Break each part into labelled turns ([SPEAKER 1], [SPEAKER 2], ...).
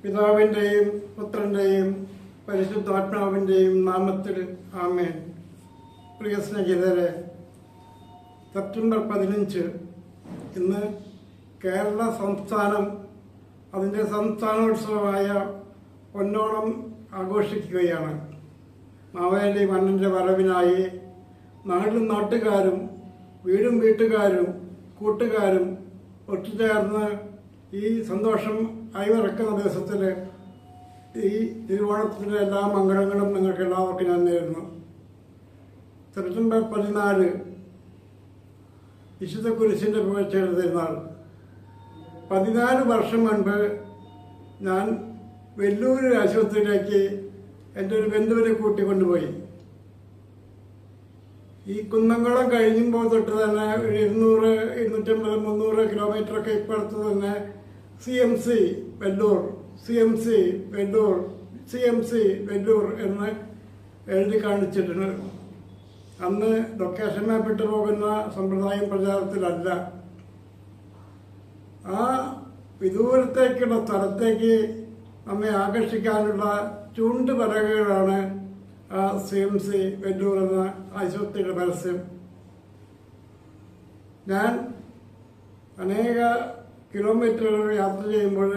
[SPEAKER 1] പിതാവിൻ്റെയും പുത്രൻ്റെയും പരിശുദ്ധാത്മാവിൻ്റെയും നാമത്തിൽ ആമേൻ. പ്രിയ സ്നേഹിതരെ, സെപ്റ്റംബർ 15 ഇന്ന് കേരള സംസ്ഥാനം അതിൻ്റെ സംസ്ഥാനോത്സവമായ പൊന്നോണം ആഘോഷിക്കുകയാണ്. മാവേലി മണ്ണിൻ്റെ വരവിനായി നാടും നാട്ടുകാരും വീടും വീട്ടുകാരും കൂട്ടുകാരും ഒത്തുചേർന്ന് ഈ സന്തോഷം അയവിറക്കുന്ന ദിവസത്തിൽ ഈ തിരുവോണത്തിൻ്റെ എല്ലാ മംഗളങ്ങളും നിങ്ങൾക്ക് എല്ലാവർക്കും ഞാൻ നേരുന്നു. സെപ്റ്റംബർ 14 വിശുദ്ധ കുരിശിൻ്റെ പുകഴ്ചയുടെ തിരുനാൾ. 14 വർഷം മുൻപ് ഞാൻ വെല്ലൂർ ആശുപത്രിയിലേക്ക് എൻ്റെ ഒരു ബന്ധുവിനെ കൂട്ടിക്കൊണ്ടുപോയി. ഈ കുന്നംകുളം കഴിയുമ്പോൾ തൊട്ട് തന്നെ 200, 250, 300 കിലോമീറ്ററൊക്കെ ഇപ്പുറത്ത് തന്നെ CMC Vellore, CMC Vellore, CMC Vellore എന്ന് എഴുതി കാണിച്ചിട്ടുണ്ട്. അന്ന് ലൊക്കേഷൻ മാപ്പിട്ട് പോകുന്ന സമ്പ്രദായം പ്രചാരത്തിലല്ല. ആ വിദൂരത്തേക്കുള്ള സ്ഥലത്തേക്ക് നമ്മെ ആകർഷിക്കാനുള്ള ചൂണ്ടുപലകകളാണ് ആ CMC വെല്ലൂർ എന്ന ആശുപത്രിയുടെ പരസ്യം. ഞാൻ അനേക കിലോമീറ്ററുകൾ യാത്ര ചെയ്യുമ്പോൾ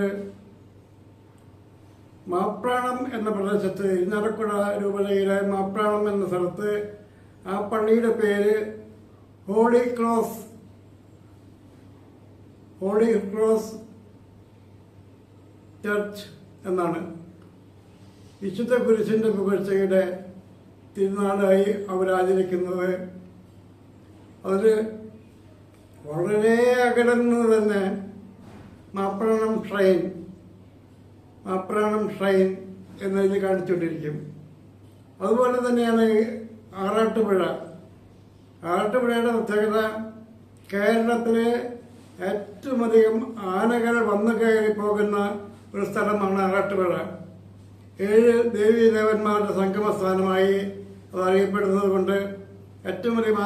[SPEAKER 1] മാപ്രാണം എന്ന പ്രദേശത്ത്, ഇരിഞ്ഞാലക്കുട രൂപതയിലെ മാപ്രാണം എന്ന സ്ഥലത്ത് ആ പള്ളിയുടെ പേര് ഹോളി ക്രോസ് ചർച്ച് എന്നാണ്. വിശുദ്ധ കുരിശിൻ്റെ പുകഴ്ചയുടെ തിരുനാളായി അവരാചരിക്കുന്നത്. അതിൽ വളരെ അകലുന്നത് തന്നെ മാപ്രാണം ഷ്രൈൻ എന്നെഴുതി കാണിച്ചുകൊണ്ടിരിക്കും. അതുപോലെ തന്നെയാണ് ആറാട്ടുപുഴയുടെ പ്രത്യേകത. കേരളത്തിലെ ഏറ്റവും അധികം ആനകൾ വന്നു കയറി പോകുന്ന ഒരു സ്ഥലമാണ് ആറാട്ടുപുഴ. 7 ദേവീദേവന്മാരുടെ സംഗമസ്ഥാനമായി അത് അറിയപ്പെടുന്നത് കൊണ്ട് ഏറ്റവും അധികം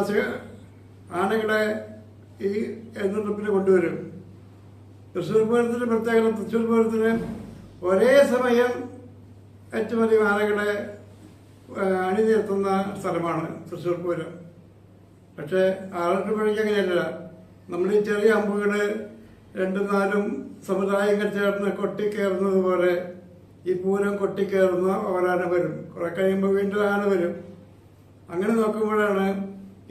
[SPEAKER 1] ആനകളെ ഈ എഴുന്നള്ളിപ്പിന് കൊണ്ടുവരും. തൃശ്ശൂർ പൂരത്തിൻ്റെ പ്രത്യേകത, തൃശ്ശൂർ പൂരത്തിന് ഒരേ സമയം ഏറ്റവും അധികം ആനകളെ അണിനിരത്തുന്ന സ്ഥലമാണ് തൃശ്ശൂർ പൂരം. പക്ഷേ ആറാട്ടുപുഴയ്ക്ക് അങ്ങനെയല്ല. നമ്മൾ ഈ ചെറിയ അമ്പുകൾ 2-4 സമുദായങ്ങൾ ചേർന്ന് കൊട്ടിക്കയറുന്നത് പോലെ ഈ പൂരം കൊട്ടിക്കയറുന്ന ഒരാന വരും. കുറെ കഴിയുമ്പോൾ വീണ്ടും ആന വരും. അങ്ങനെ നോക്കുമ്പോഴാണ്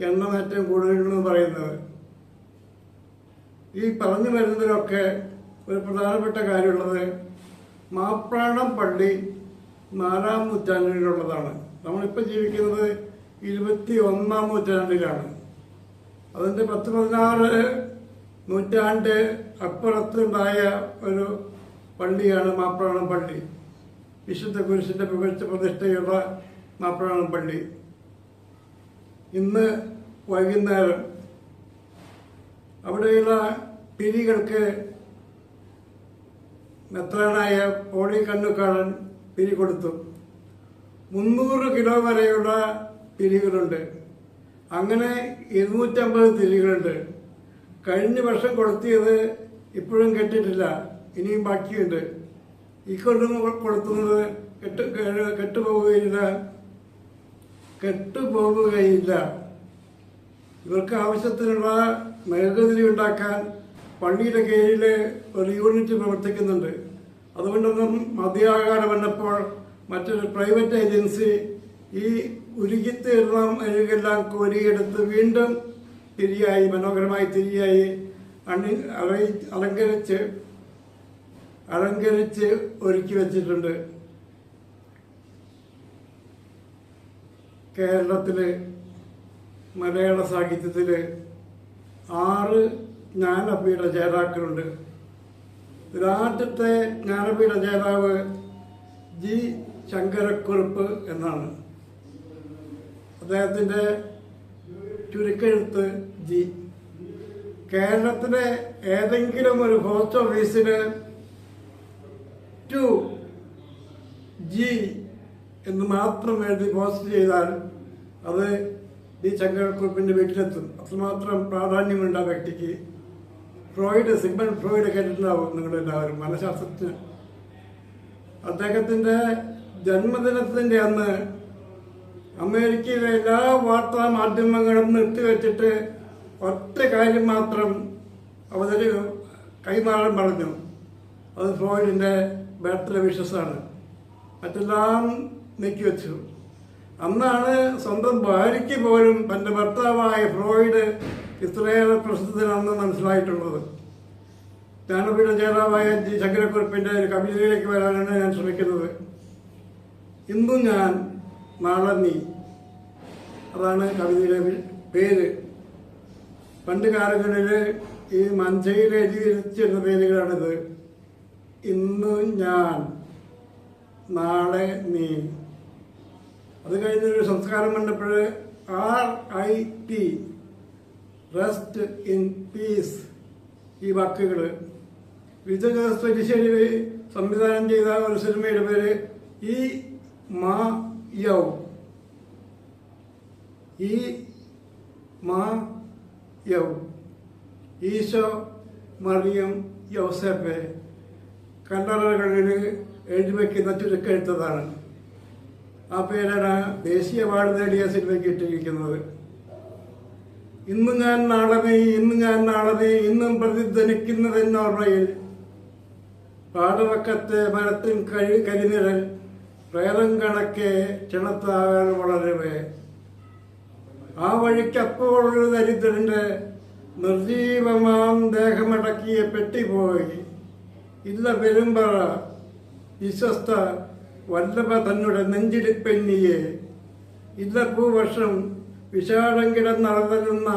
[SPEAKER 1] എണ്ണം ഏറ്റവും കൂടുതലെന്ന് പറയുന്നത്. ഈ പറഞ്ഞു വരുന്നതിലൊക്കെ ഒരു പ്രധാനപ്പെട്ട കാര്യമുള്ളത്, മാപ്രാണം പള്ളി 4-ാം നൂറ്റാണ്ടിലുള്ളതാണ്. നമ്മളിപ്പോൾ ജീവിക്കുന്നത് 21-ാം നൂറ്റാണ്ടിലാണ്. അതിൻ്റെ 10-16 നൂറ്റാണ്ട് അപ്പുറത്തുണ്ടായ ഒരു പള്ളിയാണ് മാപ്രാണം പള്ളി. വിശുദ്ധ കുരിശിൻ്റെ പുകഴ്ച പ്രതിഷ്ഠയുള്ള മാപ്രാണം പള്ളി. ഇന്ന് വൈകുന്നേരം അവിടെയുള്ള പിരികൾക്ക് മെത്രാനായ പോളി കണ്ണുകാളൻ പിരി കൊടുത്തു. 300 കിലോ വരെയുള്ള തിരികളുണ്ട്. അങ്ങനെ 250 തിരികളുണ്ട്. കഴിഞ്ഞ വർഷം കൊളുത്തിയത് ഇപ്പോഴും കെട്ടിട്ടില്ല, ഇനിയും ബാക്കിയുണ്ട്. ഈ കൊല്ലം കൊളുത്തുന്നത് കെട്ടുപോവുകയില്ല. ഇവർക്ക് ആവശ്യത്തിനുള്ള മെഴുകുതിരി ഉണ്ടാക്കാൻ പള്ളിയുടെ കീഴിൽ ഒരു യൂണിറ്റ് പ്രവർത്തിക്കുന്നുണ്ട്. അതുകൊണ്ടൊന്നും മതിയാകാതെ വന്നപ്പോൾ മറ്റൊരു പ്രൈവറ്റ് ഏജൻസി ഈ ഉരുകിത്തീർന്ന മെഴുകെല്ലാം കോരിയെടുത്ത് വീണ്ടും മനോഹരമായി തിരിയായി അലങ്കരിച്ച് ഒരുക്കി വച്ചിട്ടുണ്ട്. കേരളത്തില് മലയാള സാഹിത്യത്തില് 6 ജ്ഞാനപീഠ ജേതാക്കളുണ്ട്. ഇതിലാദ്യത്തെ ജ്ഞാനപീഠ ജേതാവ് G. ശങ്കരക്കുറുപ്പ് എന്നാണ്. അദ്ദേഹത്തിൻ്റെ ചുരുക്കെഴുത്ത് G. കേരളത്തിലെ ഏതെങ്കിലും ഒരു പോസ്റ്റ് ഓഫീസിൽ ടു G എന്ന് മാത്രം എഴുതി പോസ്റ്റ് ചെയ്താൽ അത് ഈ ശങ്കരക്കുറുപ്പിൻ്റെ വീട്ടിലെത്തും. അത്രമാത്രം പ്രാധാന്യമുണ്ട് ആ വ്യക്തിക്ക്. സിഗ്മണ്ട് ഫ്രോയിഡ് കേട്ടിട്ടുണ്ടാവും നിങ്ങളെല്ലാവരും, മനഃശാസ്ത്രജ്ഞൻ. അദ്ദേഹത്തിൻ്റെ ജന്മദിനത്തിൻ്റെ അന്ന് അമേരിക്കയിലെ എല്ലാ വാർത്താ മാധ്യമങ്ങളും നിർത്തിവെച്ചിട്ട് ഒറ്റ കാര്യം മാത്രം കൈമാറാൻ പറഞ്ഞു. അത് ഫ്രോയിഡിൻ്റെ ബർത്ത്ഡേ വിഷസാണ്. മറ്റെല്ലാം നീക്കിവെച്ചു. അന്നാണ് സ്വന്തം ഭാര്യയ്ക്ക് പോലും തൻ്റെ ഭർത്താവായ ഫ്രോയിഡ് ഇത്രയേറെ പ്രസിദ്ധനാണെന്ന് മനസ്സിലായിട്ടുള്ളത്. ജ്ഞാനപീഠ ജേതാവായ ജി ശങ്കരക്കുറുപ്പിൻ്റെ ഒരു കവിതയിലേക്ക് വരാനാണ് ഞാൻ ശ്രമിക്കുന്നത്. ഇന്നും ഞാൻ, നാളെ നീ, അതാണ് കവിതയുടെ പേര്. പണ്ട് കാലങ്ങളിൽ ഈ മഞ്ചയിൽ എഴുതി വെച്ചിരുന്ന പേരുകളാണിത്. ഇന്നു ഞാൻ, നാളെ നീ. അത് കഴിഞ്ഞൊരു സംസ്കാരം കണ്ടപ്പോൾ RIP, റെസ്റ്റ് ഇൻ പീസ്, ഈ വാക്കുകൾ വിജയശ്വരിശ്ശേരി സംവിധാനം ചെയ്ത ഒരു സിനിമയുടെ പേര് ഈ മാ യൗ. ഈ മാ യൗ, ഈശോ മറിയം യൗസേപ്പ് കല്ലറകളിൽ എഴുതി വയ്ക്കുന്ന ചുരുക്കെഴുത്തതാണ്. ആ പേരാണ് ദേശീയ അവാർഡ് നേടിയ സിനിമയ്ക്ക് ഇട്ടിരിക്കുന്നത്. ഇന്ന് ഞാൻ നാളെ നീ, ഇന്ന് ഞാൻ നാളെ നീ, ഇന്നും പ്രതിധ്വനിക്കുന്നതെന്നോർമ്മയിൽ പാടവക്കത്തെ മരത്തിൻ കരിനിഴൽ പ്രേതം കണക്കെ ക്ഷണത്താകാൻ വളരവേ. ആ വഴിക്കപ്പോഴൊരു ദരിദ്രന്റെ നിർജീവമാം ദേഹമടക്കിയ പെട്ടിപോയി. ഇല്ല പെരുമ്പറ വിശ്വസ്ത വല്ലഭ തന്നെ നെഞ്ചിടിപ്പെന്നിയെ. ഇല്ല പൂവർഷം വിഷാദം കിടന്നളതരുന്ന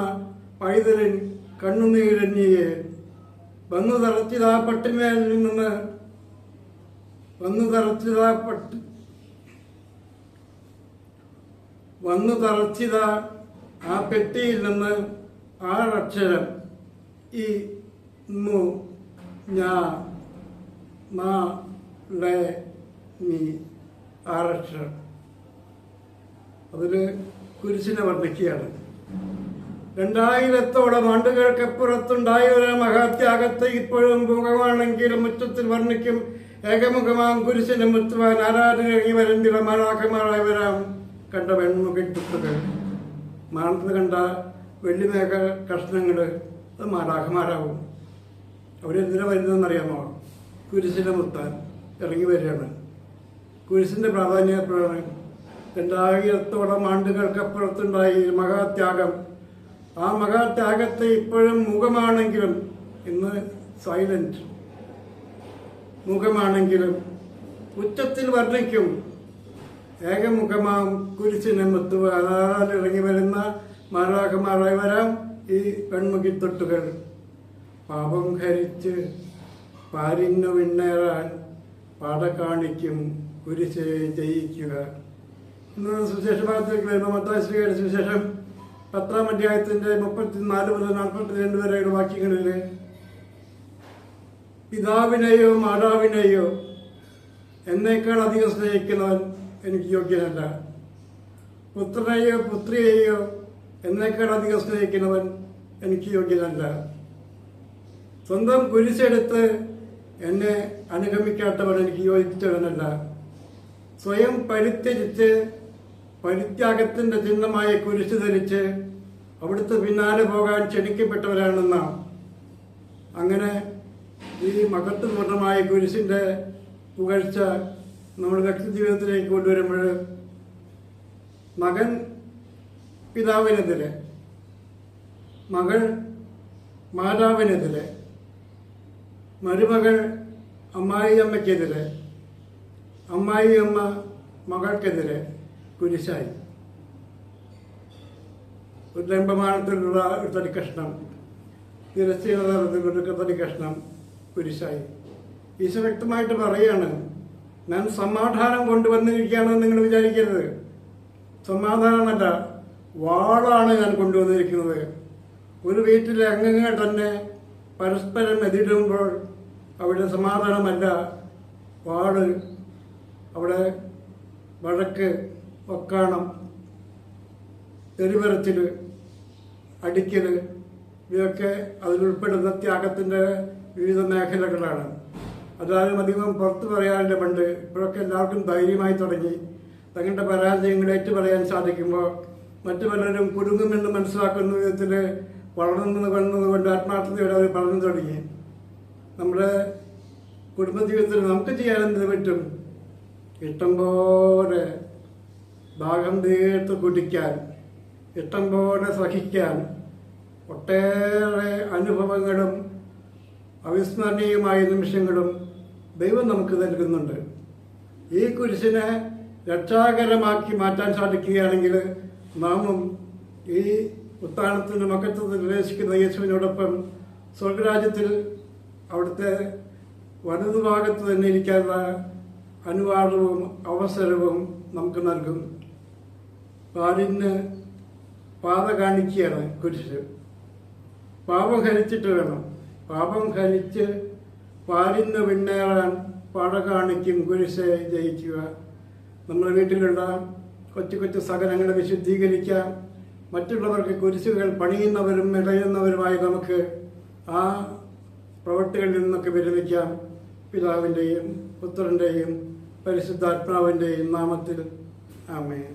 [SPEAKER 1] പൈതലിൻ കണ്ണുനീരഞ്ഞിയെ. വന്നു തറച്ചിതാ പട്ടിമേൽ നിന്ന്, വന്നു തറച്ചിത ആ പെട്ടിയിൽ നിന്ന് ആറക്ഷരം ഈ മു ഞാ നാ ലേ നീ. ആറക്ഷരം. അതില് കുരിശിനെ വർണ്ണിക്കുകയാണ്. 2000-ഓളം ആണ്ടുകൾക്കപ്പുറത്തുണ്ടായ ഒരു മഹാത്യാഗത്തെ ഇപ്പോഴും മുഖമാണെങ്കിലും മുറ്റത്തിൽ വർണ്ണിക്കും. ഏകമുഖമാം കുരിശിനെ മുത്തുവാൻ ആരാധനകി വരണ്ടില മാലാഖമാരായി വരാം. കണ്ട വെൺമുഖത്തുകൾ, മാനത്ത് കണ്ട വെള്ളിമേഘ കഷ്ണങ്ങൾ, അത് മാലാഖമാരാവും. അവരെന്തിനാ വരുന്നതെന്നറിയാമോ? കുരിശിനെ മുത്താൻ ഇറങ്ങി വരികയാണ്. കുരിശിന്റെ പ്രാധാന്യം എപ്പോഴാണ്? 2000-ഓളം ആണ്ടുകൾക്കപ്പുറത്തുണ്ടായി മഹാത്യാഗം. ആ മഹാത്യാഗത്തെ ഇപ്പോഴും മുഖമാണെങ്കിലും, ഇന്ന് സൈലന്റ് മുഖമാണെങ്കിലും ഉച്ചത്തിൽ വർണ്ണിക്കും. ഏകമുഖമാം കുരിശിനെ മുത്തുവാൻ ഇറങ്ങി വരുന്ന മാലാഖമാരായി വരാം ഈ പെൺമുഖിത്തൊട്ടുകൾ. പാപം ഹരിച്ച് പാരിന്നു വിണ്ണേറാൻ പാട കാണിക്കും കുരിശെ ജയിക്കുക. ഇന്ന് സുവിശേഷഭാഗത്തേക്ക് വരുമ്പോൾ മത്തായി ശ്രീയുടെ സുവിശേഷം 10-ാം അധ്യായത്തിന്റെ 34 മുതൽ 42 വരെയുള്ള വാക്യങ്ങളിൽ പിതാവിനെയോ മാതാവിനെയോ എന്നേക്കാൾ അധികം സ്നേഹിക്കുന്നവൻ എനിക്ക് യോഗ്യനല്ല. പുത്രനെയോ പുത്രിയെയോ എന്നേക്കാൾ അധികം സ്നേഹിക്കുന്നവൻ എനിക്ക് യോഗ്യനല്ല. സ്വന്തം കുരിശെടുത്ത് എന്നെ അനുഗമിക്കാത്തവൻ എനിക്ക് യോജിച്ചവനല്ല. സ്വയം പരിത്യജിച്ച് പരിത്യാഗത്തിന്റെ ചിഹ്നമായ കുരിശ് ധരിച്ച് അവിടുത്തെ പിന്നാലെ പോകാൻ ക്ഷണിക്കപ്പെട്ടവരാണ് നാം. അങ്ങനെ ഈ മഹത്വപൂർണമായ കുരിശിന്റെ പുകഴ്ച നമ്മൾ വ്യക്തി ജീവിതത്തിലേക്ക് കൊണ്ടുവരുമ്പോൾ മകൻ പിതാവിനെതിരെ, മകൾ മാതാവിനെതിരെ, മരുമകൾ അമ്മായി അമ്മയ്ക്കെതിരെ, അമ്മായി അമ്മ മകൾക്കെതിരെ കുരിശായി. ഒരു ലംബമാനത്തിലുള്ള ഒരു തടിക്കഷ്ണം, തിരശ്ചീനത്തിലുള്ള തടിക്കഷ്ണം കുരിശായി. ഈശോ വ്യക്തമായിട്ട് പറയാണ്, ഞാൻ സമാധാനം കൊണ്ടുവന്നിരിക്കുകയാണെന്ന് നിങ്ങൾ വിചാരിക്കരുത്. സമാധാനമല്ല, വാളാണ് ഞാൻ കൊണ്ടുവന്നിരിക്കുന്നത്. ഒരു വീട്ടിലെ അംഗങ്ങൾ തന്നെ പരസ്പരം എതിടുമ്പോൾ അവിടെ സമാധാനമല്ല, വാള്, അവിടെ വഴക്ക്, വക്കാണം, തെരുവരച്ചിൽ, അടിക്കൽ, ഇവയൊക്കെ അതിലുൾപ്പെടുന്ന ത്യാഗത്തിൻ്റെ വിവിധ മേഖലകളാണ്. അതാരും അധികം പുറത്ത് പറയാറില്ല പണ്ട്. ഇപ്പോഴൊക്കെ എല്ലാവർക്കും ധൈര്യമായി തുടങ്ങി. തങ്ങളുടെ പരാജയങ്ങൾ ഏറ്റു പറയാൻ സാധിക്കുമ്പോൾ മറ്റു പലരും കുടുങ്ങുമെന്ന് മനസ്സിലാക്കുന്ന വിധത്തിൽ വളർന്നതുകൊണ്ട് ആത്മാർത്ഥതയോടെ അവർ പറഞ്ഞു തുടങ്ങി. നമ്മുടെ കുടുംബജീവിതത്തിൽ നമുക്ക് ചെയ്യാൻ എന്ത് പറ്റും? ഇഷ്ടം പോലെ ദാഹം തീർത്ത് കുടിക്കാൻ, ഇഷ്ടം പോലെ സഹിക്കാൻ, ഒട്ടേറെ അനുഭവങ്ങളും അവിസ്മരണീയമായ നിമിഷങ്ങളും ദൈവം നമുക്ക് നൽകുന്നുണ്ട്. ഈ കുരിശിനെ രക്ഷാകരമാക്കി മാറ്റാൻ സാധിക്കുകയാണെങ്കിൽ നാമും ഈ ഉത്ഥാനത്തിൻ്റെ മക്കത്വത്തിൽ പ്രവേശിക്കുന്ന യേശുവിനോടൊപ്പം സ്വർഗരാജ്യത്തിൽ അവിടുത്തെ വലതുഭാഗത്ത് തന്നെ ഇരിക്കാനുള്ള അനുവാദവും അവസരവും നമുക്ക് നൽകും. പാലിന് പാത കാണിക്കുകയാണ് കുരിശ്. പാപം ഹരിച്ചിട്ട് വേണം. പാപം ഹരിച്ച് പാലിന് പിന്നേറാൻ പട കാണിക്കും കുരിശെ ജയിക്കുക. നമ്മുടെ വീട്ടിലുള്ള കൊച്ചു കൊച്ചു സകലങ്ങളെ വിശുദ്ധീകരിക്കാം. മറ്റുള്ളവർക്ക് കുരിശുകൾ പണിയുന്നവരും ഇടയുന്നവരുമായ നമുക്ക് ആ പ്രവൃത്തികളിൽ നിന്നൊക്കെ വിരമിക്കാം. പിതാവിൻ്റെയും പുത്രൻ്റെയും പരിശുദ്ധാത്മാവിൻ്റെയും നാമത്തിൽ ആമേൻ.